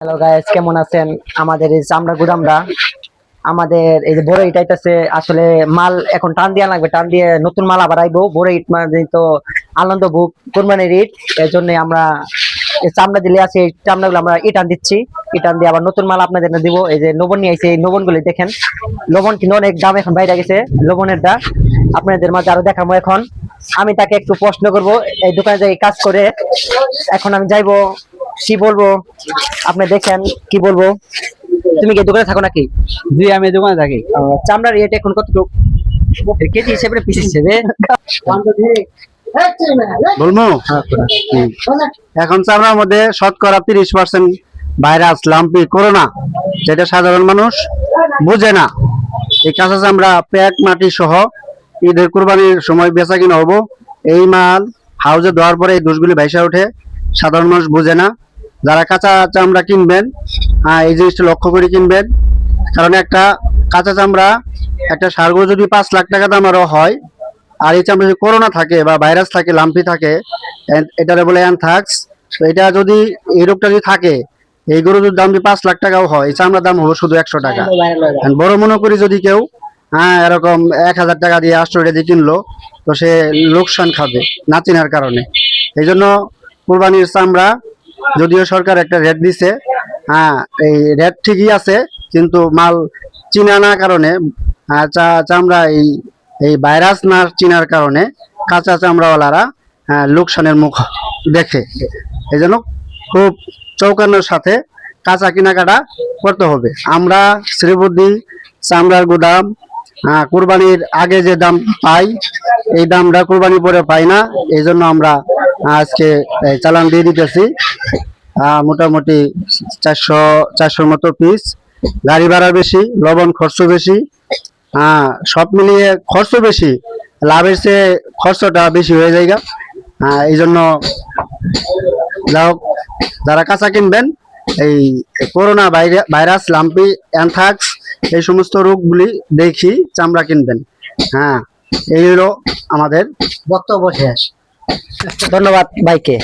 Hello guys, কেমন আছেন? আমাদের এই চামড়া গুদামরা আমাদের এই যে বড় ইট আইতাছে, আসলে মাল এখন টান দিয়া লাগবে, টান দিয়ে নতুন মাল আবার আইবো। বড় ইট মানে তো আনন্দ বুক কোরবানির ইট, এর জন্য আমরা এই চামড়া দিলে আছে, এই চামড়াগুলো আমরা ইটান দিচ্ছি। ইটান দিয়ে আবার নতুন মাল আপনাদের দিব। এই যে লবণ নিয়ে আইছে, এই লবণ গুলি দেখেন। লবণ কিন্তু অনেক দাম এখন বাইরে গেছে লবণের দা। আপনাদের মাঝে আরো দেখাবো। এখন আমি তাকে একটু প্রশ্ন করব, এই দোকানে যাই কাজ করে। এখন আমি যাইবো, কি বলবো আপনি দেখেন, কি বলবো। তুমি কি দোকানে থাকো নাকি? জি, আমি দোকানে থাকি। চামড়ার রেট এখন কতটুকু কেজি হিসেবে পিস হিসেবে? বলবো এখন চামড়ার মধ্যে শতকরা 30% ভাইরাস, লাম্পি, করোনা, যেটা সাধারণ মানুষ বুঝে না। এই কাঁচা চামড়া প্যাক মাটি সহ ঈদের কুরবানির সময় বেচা কিনা হবো। এই মাল হাউজে দেওয়ার পরে এই দোষগুলি ভাইসা ওঠে, সাধারণ মানুষ বুঝে না। যারা কাঁচা চামড়া কিনবেন, এই জিনিসটা লক্ষ্য করে কিনবেন। কারণ একটা কাঁচা চামড়া, একটা সারগো যদি 5 লাখ টাকা দামেরও হয়, আর এই চামড়া যদি করোনা থাকে বা ভাইরাস থাকে, লাম্পি থাকে, এটারে বলে অ্যানথ্রাক্স। তো এটা যদি, এই রোগটা যদি থাকে, এই গরুর দাম যদি 5 লাখ টাকাও হয়, এই চামড়ার দাম হলো শুধু 100 টাকা। বড় মনে করি যদি কেউ এরকম 1000 টাকা দিয়ে 800 টাকা দিয়ে কিনলো, তো সে লোকসান খাবে না চেনার কারণে। এই জন্য কুরবানির চামড়া, যদিও সরকার একটা রেট দিছে, এই রেট ঠিকই আছে, কিন্তু মাল চিনা না কারণে, চামড়া এই এই ভাইরাস না চিনার কারণে কাঁচা চামড়াওয়ালারা লোকসানের মুখ দেখে। এই জন্য খুব চৌকান্নর সাথে কাঁচা কেনাকাটা করতে হবে। আমরা শ্রীবুদ্ধি চামড়ার গুদাম কুরবানির আগে যে দাম পাই, এই দামটা কুরবানির পরে পাই না। এই জন্য আমরা আজকে চালান দিয়ে দিতেছি। মোটামুটি 400 মতো পিস। গাড়ি ভাড়া বেশি, লবণ খরচ বেশি, সব মিলিয়ে খরচ বেশি, লাভের চেয়ে খরচটা বেশি হয়ে যায়। এই জন্য যারা কাঁচা কিনবেন, এই করোনা ভাইরাস, লাম্পি, অ্যানথ্রাক্স, এই সমস্ত রোগগুলি দেখি চামড়া কিনবেন। এই হলো আমাদের বক্তব্য শেষ। ধন্যবাদ ভাইকে।